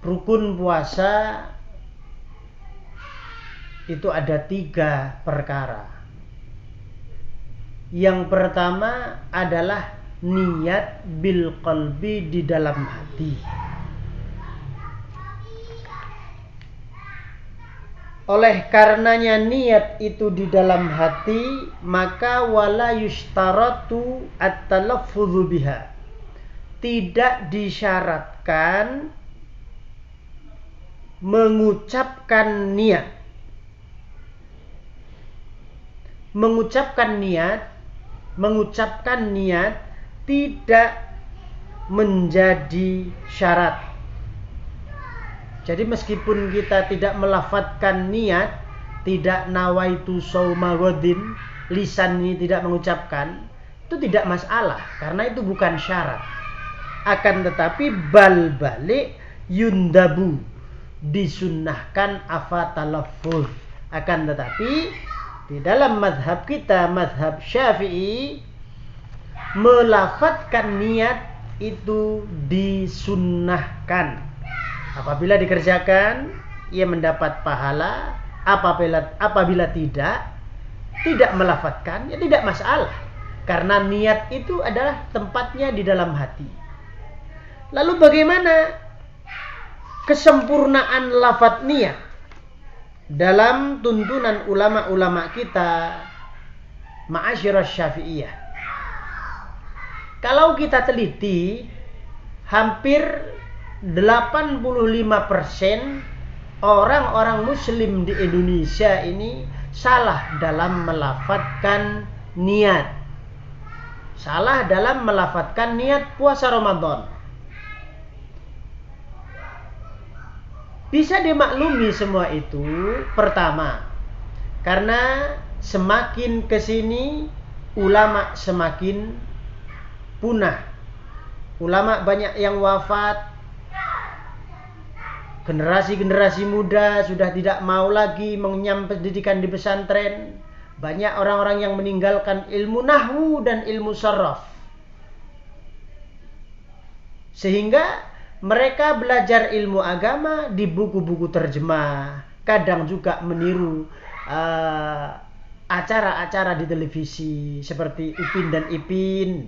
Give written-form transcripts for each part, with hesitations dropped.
rukun puasa itu ada 3 perkara. Yang pertama adalah niat bil qalbi, di dalam hati. Oleh karenanya niat itu di dalam hati, maka wala yushtaratu at-talaffudzu biha. Tidak disyaratkan mengucapkan niat. Mengucapkan niat tidak menjadi syarat. Jadi meskipun kita tidak melafadzkan niat, tidak nawaitu shauma ghadin, lisan ini tidak mengucapkan, itu tidak masalah karena itu bukan syarat. Akan tetapi balik yundabu, disunnahkan afatalaffuz. Akan tetapi di dalam mazhab kita, mazhab Syafi'i, melafadzkan niat itu disunnahkan. Apabila dikerjakan, ia mendapat pahala. Apabila tidak melafadzkan, ya tidak masalah. Karena niat itu adalah tempatnya di dalam hati. Lalu bagaimana kesempurnaan lafadz niat dalam tuntunan ulama-ulama kita, ma'asyiras Syafi'iyah? Kalau kita teliti, hampir 85% orang-orang muslim di Indonesia ini salah dalam melafadzkan niat. Salah dalam melafadzkan niat puasa Ramadan. Bisa dimaklumi semua itu, pertama, karena semakin kesini ulama semakin punah. Ulama banyak yang wafat. Generasi-generasi muda sudah tidak mau lagi mengenyam pendidikan di pesantren. Banyak orang-orang yang meninggalkan ilmu nahwu dan ilmu sharaf. Sehingga mereka belajar ilmu agama di buku-buku terjemah. Kadang juga meniru acara-acara di televisi seperti Upin dan Ipin.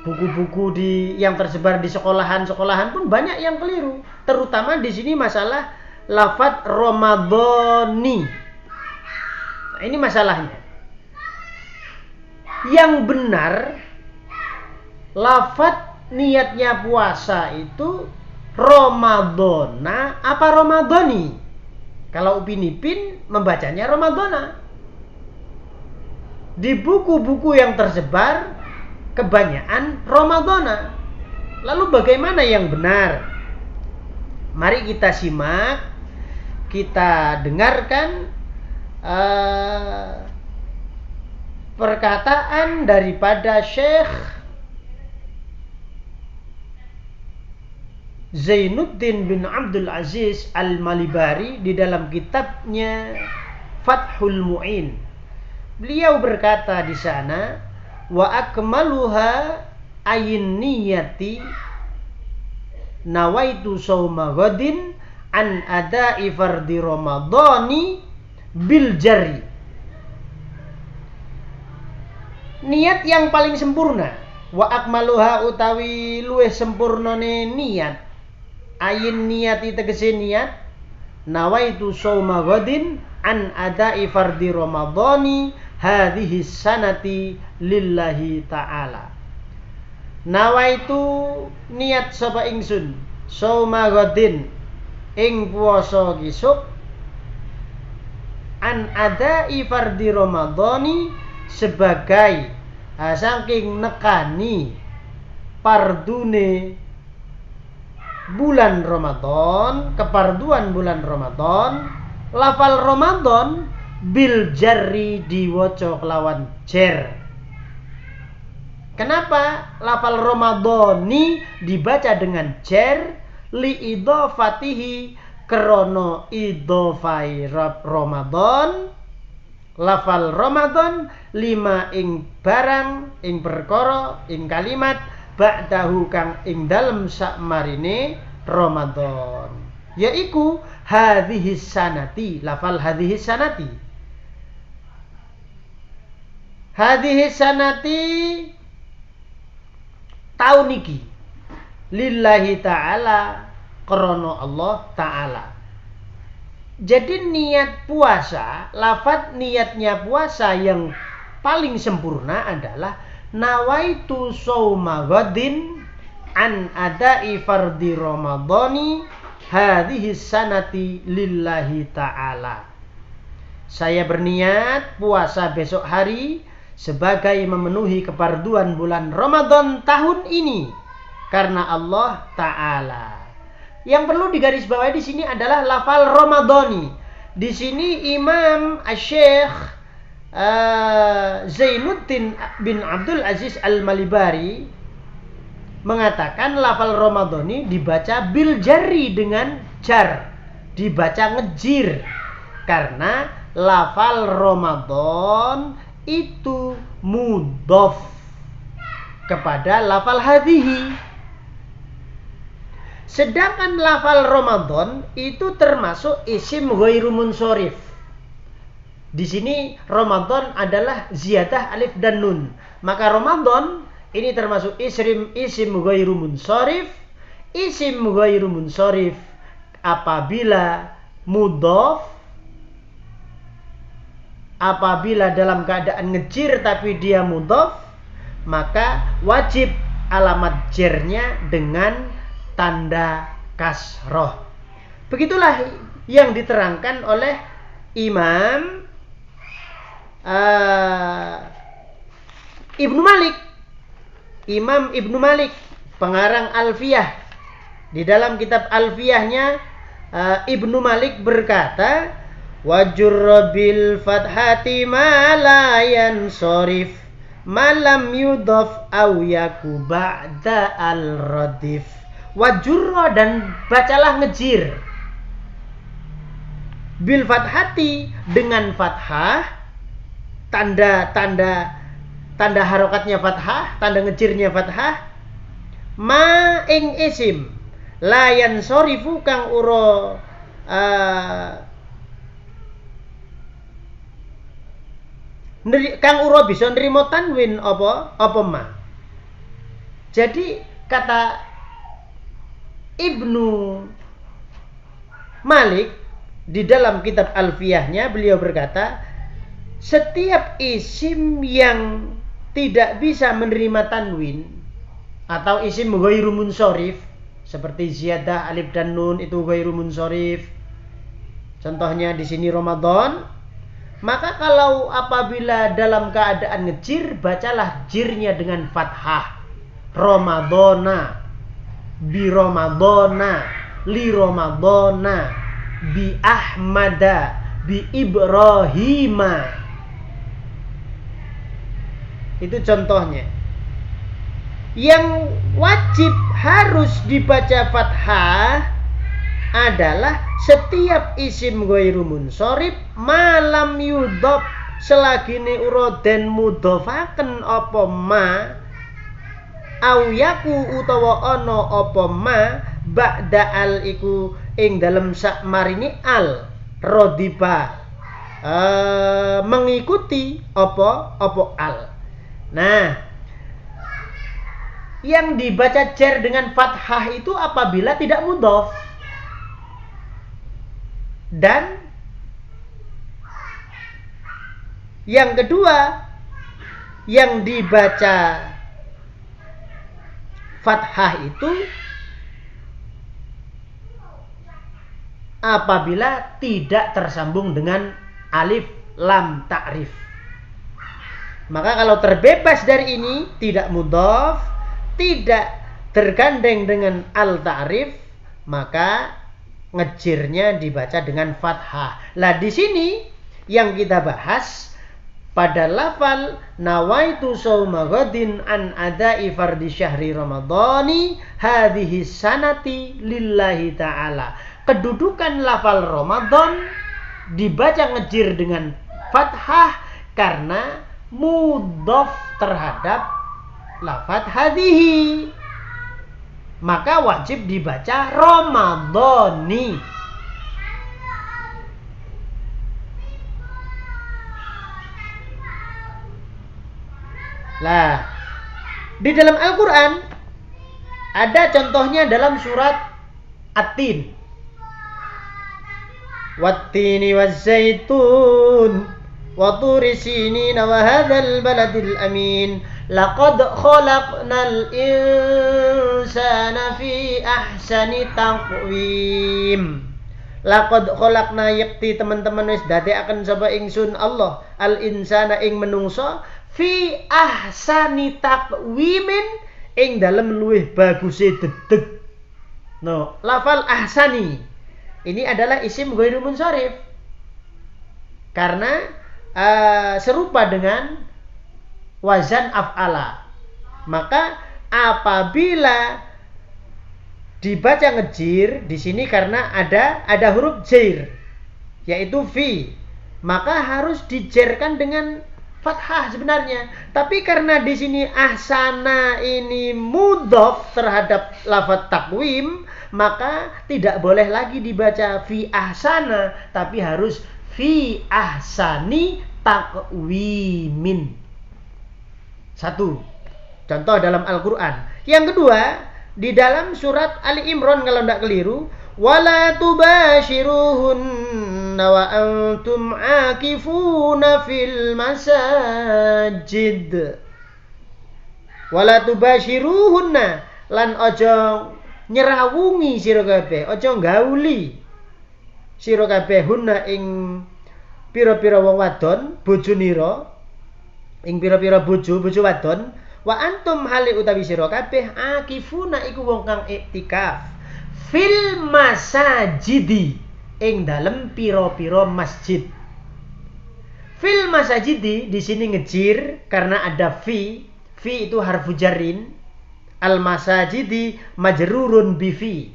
Buku-buku yang tersebar di sekolahan-sekolahan pun banyak yang keliru. Terutama di sini masalah lafadz Ramadhani. Nah, ini masalahnya. Yang benar, lafadz niatnya puasa itu Ramadhana apa Ramadhani? Kalau Upin Ipin membacanya Ramadhana. Di buku-buku yang tersebar kebanyakan Ramadhana. Lalu bagaimana yang benar? Mari kita simak, kita dengarkan perkataan daripada Syekh Zainuddin bin Abdul Aziz Al-Malibari di dalam kitabnya Fathul Mu'in. Beliau berkata di sana, wa akmaluha ayin niyati nawaitu shauma ghadin an ada'i fardhi ramadhani bil jari. Niat yang paling sempurna, wa akmaluha utawi luwih sempurnane niat, ayin niyati tegese niat, nawaitu shauma ghadin an ada'i fardhi ramadhani hadhihi sanati lillahi ta'ala. Nawaitu niat sapa ingsun shauma ghadin ing puasa kisuk an ada'i fardhi ramadhani sebagai saking nekani pardune bulan Ramadan, keparduan bulan Ramadan. Lafal Ramadan bil jarri diwaca kelawan jer. Kenapa lafal Ramadhani dibaca dengan jer? Li idhofatihi, krana idhofai Ramadan. Lafal Ramadan lima ing barang, ing perkara, ing kalimat ba'dahu kang ing dalem sakmarine Ramadan. Yaiku hadhis sanati, lafal hadhis sanati. Hadhis sanati tahun iki lillahi ta'ala krana Allah ta'ala. Jadi niat puasa, lafaz niatnya puasa yang paling sempurna adalah nawaitu shauma ghadin an ada'i fardhi ramadhani hadhihi sanati lillahi ta'ala. Saya berniat puasa besok hari sebagai memenuhi kefarduan bulan Ramadan tahun ini karena Allah Ta'ala. Yang perlu digarisbawahi di sini adalah lafal Ramadhani. Di sini Imam Asy-Syaikh Zainuddin bin Abdul Aziz Al-Malibari mengatakan lafal Ramadhani dibaca bil jarri dengan jar, dibaca ngejir karena lafal Ramadan itu mudhof kepada lafal hadhihi. Sedangkan lafal Ramadan itu termasuk isim ghairu munsharif. Di sini Ramadan adalah ziyadah alif dan nun. Maka Ramadan ini termasuk isim ghairu munsharif. Isim ghairu munsharif apabila mudhof, apabila dalam keadaan ngejir tapi dia mudhof, maka wajib alamat jernya dengan tanda kasroh. Begitulah yang diterangkan oleh Imam Ibnu Malik. Imam Ibnu Malik, pengarang Alfiyah. Di dalam kitab Alfiyahnya Ibnu Malik berkata, wajurra bil fathati ma la yansharif malam yudhaf aw yaku ba'da al-radif. Wajurra, dan bacalah ngejir bil fathati dengan fathah, tanda harokatnya fathah, tanda ngejirnya fathah, ma ing isim layan sorifu kang uro bisa nrimo tanwin apa ma. Jadi kata Ibnu Malik di dalam kitab Alfiyahnya, beliau berkata, setiap isim yang tidak bisa menerima tanwin atau isim ghairu munsharif seperti ziyadah alif dan nun itu ghairu munsharif. Contohnya di sini Ramadan. Maka kalau apabila dalam keadaan ngejir, bacalah jirnya dengan fathah. Ramadana, bi Ramadana, li Ramadana, bi Ahmada, bi Ibrahima. Itu contohnya. Yang wajib harus dibaca fathah adalah setiap isim ghairu munsharif malam yudhaf selagine ura den mudhofaken apa ma au yaku utawa ana apa ma ba'da al iku ing dalem sak marini al rodiba mengikuti apa al. Nah, yang dibaca jar dengan fathah itu apabila tidak mudhof. Dan yang kedua, yang dibaca fathah itu apabila tidak tersambung dengan alif lam ta'rif. Maka kalau terbebas dari ini, tidak mudhof, tidak tergandeng dengan al ta'rif, maka ngejirnya dibaca dengan fathah. Lah di sini yang kita bahas pada lafal nawaitu shauma ghadin an ada'i fardhi syahri ramadhani hadhihi sanati lillahi ta'ala. Kedudukan lafal Ramadan dibaca ngejir dengan fathah karena mudhof terhadap lafaz hadhihi. maka wajib dibaca Ramadhani. Lah, di dalam Al-Quran ada contohnya dalam surat At-Tin. Wat-tini waz-zaitun wa turi sinina wa hadzal baladil amin laqad khalaqnal insana fi ahsani taqwim. Laqad khalaqna yakti teman-teman wis dadekaken sapa ingsun Allah al insana ing menungso fi ahsani taqwimin ing dalem luwih baguse dedeg. No, lafal ahsani ini adalah isim ghairu munsharif karena serupa dengan wazan af'ala. Maka apabila dibaca ngejir di sini karena ada huruf jair yaitu fi, maka harus dijerkan dengan fathah sebenarnya. Tapi karena di sini ahsana ini mudhof terhadap lafaz takwim, maka tidak boleh lagi dibaca fi ahsana, tapi harus fi ahsani takwimin. Satu contoh dalam Al-Quran. Yang kedua, di dalam surat Ali Imran kalau tidak keliru, wala tubashiruhunna wa antum akifuna fil masajid. Wala tubashiruhunna lan ojo nyerawungi sira kabeh, ojo gauli sira kabeh hunna ing pira-pira wong wadon bojonira, ing pira-pira bojo wadon, wa antum hale utawi sira kabeh akifuna iku wong kang iktikaf fil masajidi ing dalem pira-pira masjid. Fil masajidi di sini ngejir karena ada fi itu harfu jarrin. Al masajidi majrurun bi fi.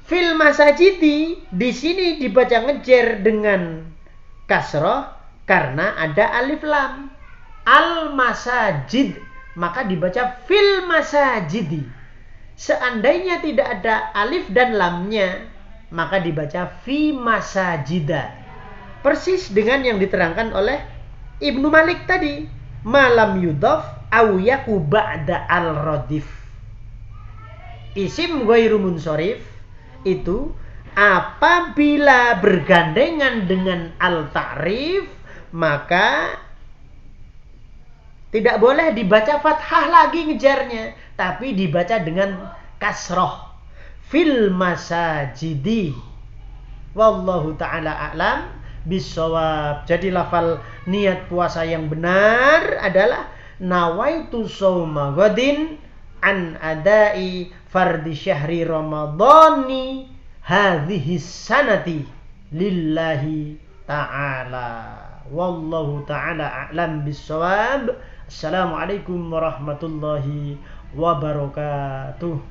Fil masajidi di sini dibaca ngejer dengan kasroh karena ada alif lam. Al masajid maka dibaca fil masajidi. Seandainya tidak ada alif dan lamnya maka dibaca fi masajida. Persis dengan yang diterangkan oleh Ibnu Malik tadi, malam yudhaf au yaku ba'da al-radif. Isim ghairu munsharif itu apabila bergandengan dengan al-ta'rif maka tidak boleh dibaca fathah lagi ngejarnya, tapi dibaca dengan kasroh. Fil masajidi. Wallahu ta'ala a'lam bisawab. Jadi lafal niat puasa yang benar adalah nawaitu shauma ghadin an adai fardi syahri ramadhani hadhihi sanati lillahi ta'ala. Wallahu ta'ala a'lam bisawab. Assalamualaikum warahmatullahi wabarakatuh.